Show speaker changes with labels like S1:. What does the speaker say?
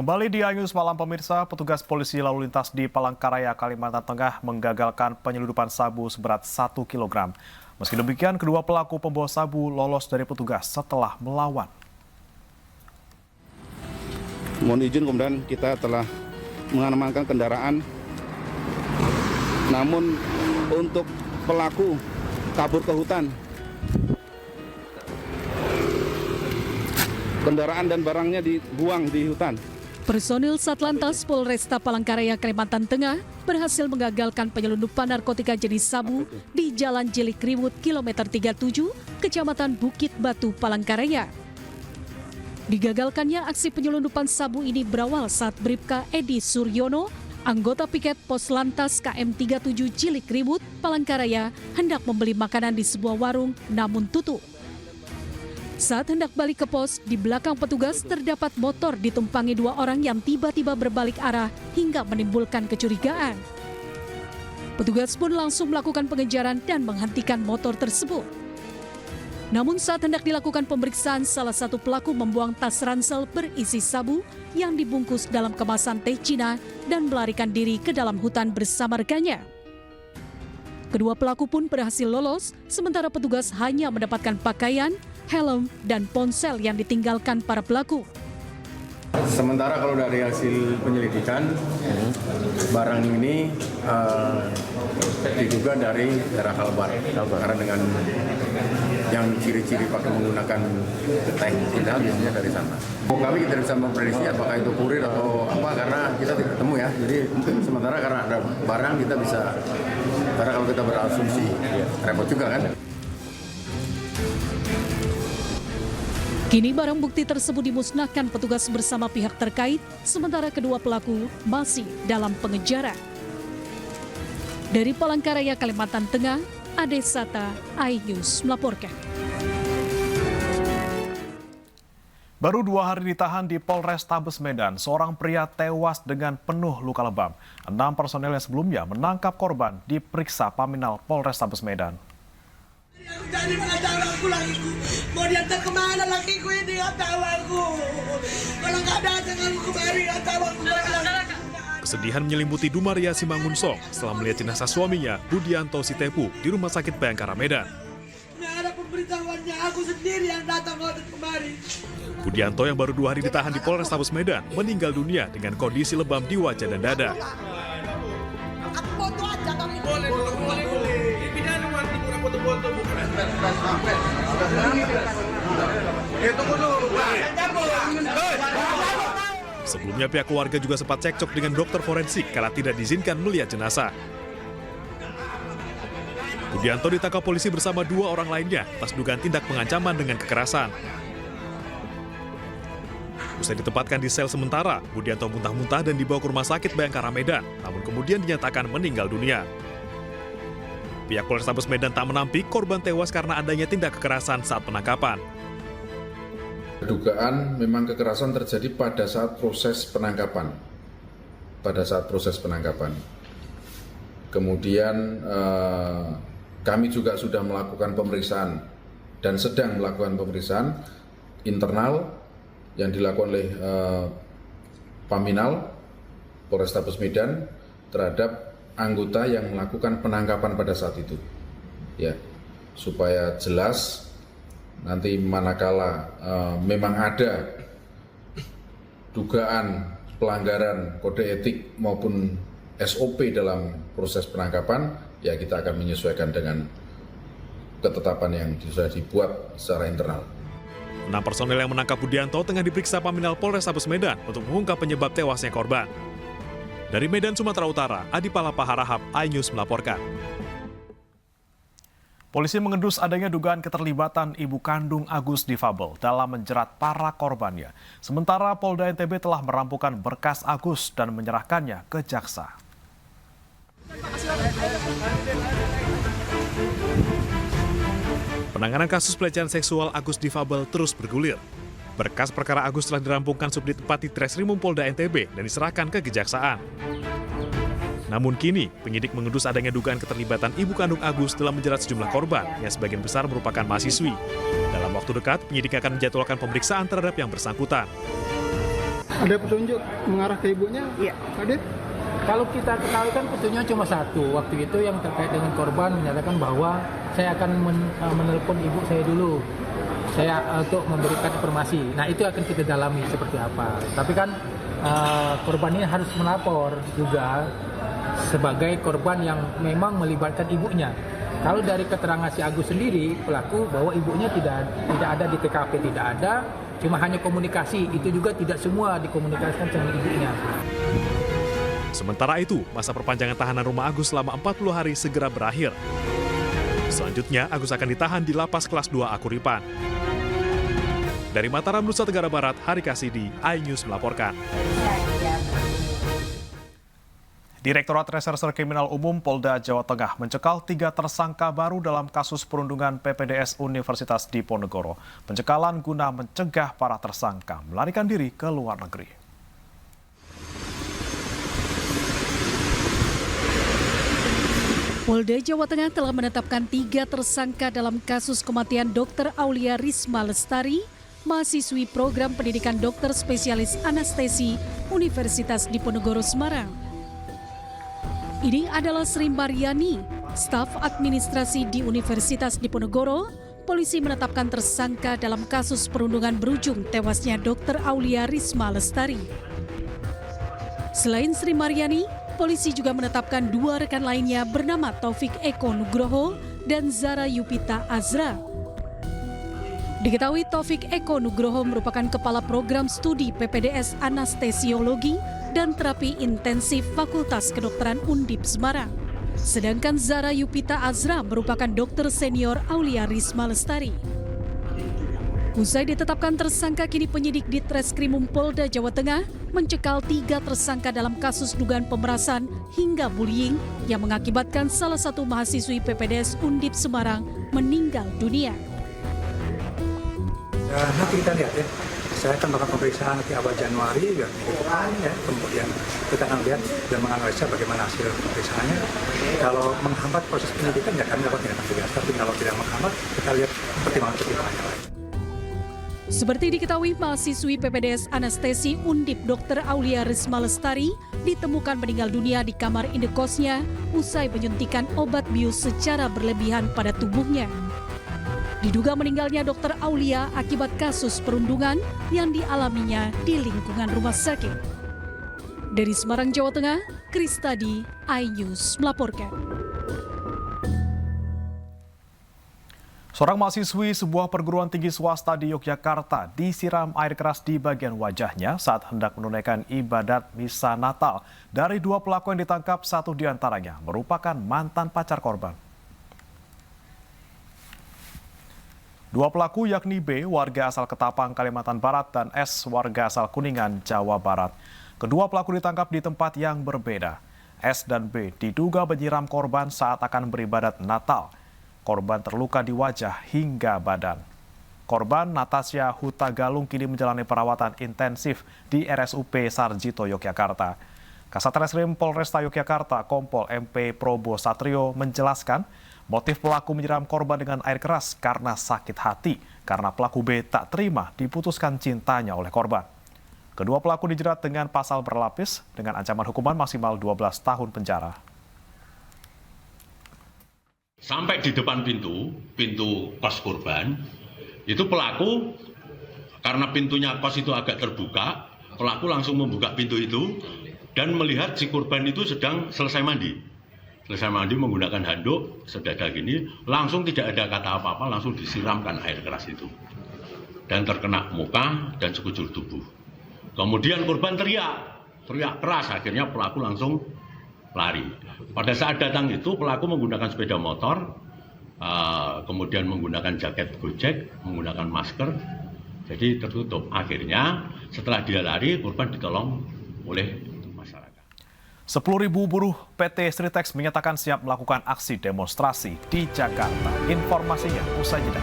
S1: Kembali di Ayus malam pemirsa, petugas polisi lalu lintas di Palangkaraya, Kalimantan Tengah menggagalkan penyelundupan sabu seberat 1 kg. Meski demikian, kedua pelaku pembawa sabu lolos dari petugas setelah melawan.
S2: Mohon izin, kemudian kita telah mengamankan kendaraan. Namun untuk pelaku kabur ke hutan. Kendaraan dan barangnya dibuang di hutan.
S3: Personil Satlantas Polresta Palangkaraya, Kalimantan Tengah berhasil mengagalkan penyelundupan narkotika jenis sabu di Jalan Jilikriwut, kilometer 37, Kecamatan Bukit Batu, Palangkaraya. Digagalkannya aksi penyelundupan sabu ini berawal saat Bribka Edi Suryono, anggota piket Pos Lantas KM 37 Jilikriwut, Palangkaraya, hendak membeli makanan di sebuah warung namun tutup. Saat hendak balik ke pos, di belakang petugas terdapat motor ditumpangi dua orang yang tiba-tiba berbalik arah hingga menimbulkan kecurigaan. Petugas pun langsung melakukan pengejaran dan menghentikan motor tersebut. Namun saat hendak dilakukan pemeriksaan, salah satu pelaku membuang tas ransel berisi sabu yang dibungkus dalam kemasan teh Cina dan melarikan diri ke dalam hutan bersama rekannya. Kedua pelaku pun berhasil lolos, sementara petugas hanya mendapatkan pakaian, helm, dan ponsel yang ditinggalkan para pelaku.
S4: Sementara kalau dari hasil penyelidikan, barang ini diduga dari daerah Kalbar. Karena dengan yang ciri-ciri pakai menggunakan teh Cina biasanya dari sana. Kami tidak bisa memprediksi apakah itu kurir atau apa karena kita tidak ketemu ya. Jadi sementara karena ada barang kita bisa, karena kalau kita berasumsi repot juga kan.
S3: Kini barang bukti tersebut dimusnahkan petugas bersama pihak terkait, sementara kedua pelaku masih dalam pengejaran. Dari Palangkaraya, Kalimantan Tengah, Ade Sata, iNews melaporkan.
S1: Baru 2 hari ditahan di Polrestabes Medan, seorang pria tewas dengan penuh luka lebam. 6 personel yang sebelumnya menangkap korban diperiksa Paminal Polrestabes Medan.
S5: Jadi mengajar aku lakiku, mau diantar kemana lakiku ini, nggak tahu aku. Kalau nggak datang aku kemari, nggak tahu aku.
S6: Kesedihan menyelimuti Dumaria Simangunsong setelah melihat jenazah suaminya, Budianto Sitepu, di Rumah Sakit Bayangkara Medan.
S5: Nggak ada pemberitahuannya, aku sendiri yang datang waktu kemari.
S6: Budianto yang baru 2 hari ditahan di Polrestabes Medan meninggal dunia dengan kondisi lebam di wajah dan dada.
S5: Aku foto aja, tapi boleh.
S6: Sebelumnya pihak keluarga juga sempat cekcok dengan dokter forensik karena tidak diizinkan melihat jenazah. Budianto ditangkap polisi bersama 2 orang lainnya atas dugaan tindak pengancaman dengan kekerasan. Usai ditempatkan di sel sementara, Budianto muntah-muntah dan dibawa ke Rumah Sakit Bayangkara Medan, namun kemudian dinyatakan meninggal dunia. Pihak Polrestabes Medan tak menampik korban tewas karena adanya tindak kekerasan saat penangkapan.
S7: Dugaan memang kekerasan terjadi pada saat proses penangkapan. Kemudian kami juga sudah melakukan pemeriksaan dan sedang melakukan pemeriksaan internal yang dilakukan oleh Paminal Polrestabes Medan terhadap anggota yang melakukan penangkapan pada saat itu, ya, supaya jelas nanti manakala memang ada dugaan pelanggaran kode etik maupun SOP dalam proses penangkapan, ya kita akan menyesuaikan dengan ketetapan yang sudah dibuat secara internal.
S6: 6 personel yang menangkap Budianto tengah diperiksa Paminal Polrestabes Medan untuk mengungkap penyebab tewasnya korban. Dari Medan, Sumatera Utara, Adi Palapa Harahap, iNews melaporkan.
S1: Polisi mengendus adanya dugaan keterlibatan ibu kandung Agus difabel dalam menjerat para korbannya. Sementara Polda NTB telah merampukan berkas Agus dan menyerahkannya ke jaksa.
S6: Penanganan kasus pelecehan seksual Agus difabel terus bergulir. Berkas perkara Agus telah dirampungkan Subdit 4 Ditreskrimum Polda NTB dan diserahkan ke Kejaksaan. Namun kini, penyidik mengendus adanya dugaan keterlibatan ibu kandung Agus dalam menjerat sejumlah korban yang sebagian besar merupakan mahasiswi. Dalam waktu dekat, penyidik akan menjadwalkan pemeriksaan terhadap yang bersangkutan.
S8: Ada petunjuk mengarah ke ibunya?
S9: Iya.
S8: Ada?
S9: Kalau kita ketahui kan petunjuknya cuma satu. Waktu itu yang terkait dengan korban menyatakan bahwa saya akan menelpon ibu saya dulu. Untuk memberikan informasi. Nah itu akan kita dalami seperti apa. Tapi kan korban ini harus melapor juga sebagai korban yang memang melibatkan ibunya. Kalau dari keterangan si Agus sendiri, pelaku bahwa ibunya tidak ada di TKP, tidak ada, cuma hanya komunikasi. Itu juga tidak semua dikomunikasikan sama ibunya.
S6: Sementara itu, masa perpanjangan tahanan rumah Agus selama 40 hari segera berakhir. Selanjutnya, Agus akan ditahan di Lapas Kelas 2 Akuripan. Dari Mataram, Nusa Tenggara Barat, Hari Kasidi, iNews melaporkan.
S1: Direktorat Reserse Kriminal Umum Polda Jawa Tengah mencekal 3 tersangka baru dalam kasus perundungan PPDS Universitas Diponegoro. Pencekalan guna mencegah para tersangka melarikan diri ke luar negeri.
S3: Polda Jawa Tengah telah menetapkan 3 tersangka dalam kasus kematian Dr. Aulia Risma Lestari, mahasiswi program pendidikan dokter spesialis anestesi Universitas Diponegoro Semarang. Ini adalah Sri Maryani, staf administrasi di Universitas Diponegoro. Polisi menetapkan tersangka dalam kasus perundungan berujung tewasnya Dr. Aulia Risma Lestari. Selain Sri Maryani, polisi juga menetapkan 2 rekan lainnya bernama Taufik Eko Nugroho dan Zara Yupita Azra. Diketahui Taufik Eko Nugroho merupakan Kepala Program Studi PPDS Anestesiologi dan Terapi Intensif Fakultas Kedokteran Undip Semarang. Sedangkan Zara Yupita Azra merupakan dokter senior Aulia Risma Lestari. Usai ditetapkan tersangka, kini penyidik di Treskrimum Polda Jawa Tengah mencekal 3 tersangka dalam kasus dugaan pemerasan hingga bullying yang mengakibatkan salah satu mahasiswi PPDS Undip Semarang meninggal dunia.
S10: Nanti kita lihat ya, saya akan melakukan pemeriksaan nanti awal Januari dan minggu depan ya, kemudian kita akan lihat dan menganalisa bagaimana hasil pemeriksaannya. Kalau menghambat proses penyidikan ya kami dapat tindakan tegas, tapi kalau tidak menghambat kita lihat pertimbangan-pertimbangannya lain.
S3: Seperti diketahui, mahasiswi PPDS Anestesi Undip Dr. Aulia Risma Lestari ditemukan meninggal dunia di kamar indekosnya usai menyuntikan obat bius secara berlebihan pada tubuhnya. Diduga meninggalnya Dr. Aulia akibat kasus perundungan yang dialaminya di lingkungan rumah sakit. Dari Semarang, Jawa Tengah, Kristadi, iNews melaporkan.
S1: Seorang mahasiswi sebuah perguruan tinggi swasta di Yogyakarta disiram air keras di bagian wajahnya saat hendak menunaikan ibadat misa Natal. Dari 2 pelaku yang ditangkap, 1 diantaranya merupakan mantan pacar korban. 2 pelaku yakni B, warga asal Ketapang, Kalimantan Barat, dan S, warga asal Kuningan, Jawa Barat. Kedua pelaku ditangkap di tempat yang berbeda. S dan B diduga menyiram korban saat akan beribadat Natal. Korban terluka di wajah hingga badan. Korban Natasha Hutagalung kini menjalani perawatan intensif di RSUP Sarjito, Yogyakarta. Kasat Reskrim Polresta Yogyakarta, Kompol MP Probo Satrio menjelaskan motif pelaku menyiram korban dengan air keras karena sakit hati karena pelaku B tak terima diputuskan cintanya oleh korban. Kedua pelaku dijerat dengan pasal berlapis dengan ancaman hukuman maksimal 12 tahun penjara.
S11: Sampai di depan pintu kos korban, itu pelaku karena pintunya kos itu agak terbuka, pelaku langsung membuka pintu itu dan melihat si korban itu sedang selesai mandi. Selesai mandi menggunakan handuk sedada gini, langsung tidak ada kata apa-apa, langsung disiramkan air keras itu. Dan terkena muka dan sekujur tubuh. Kemudian korban teriak keras, akhirnya pelaku langsung lari. Pada saat datang itu pelaku menggunakan sepeda motor, kemudian menggunakan jaket Gojek, menggunakan masker, jadi tertutup. Akhirnya setelah dia lari, korban ditolong oleh
S1: 10.000 buruh PT Sritex menyatakan siap melakukan aksi demonstrasi di Jakarta. Informasinya usai jeda.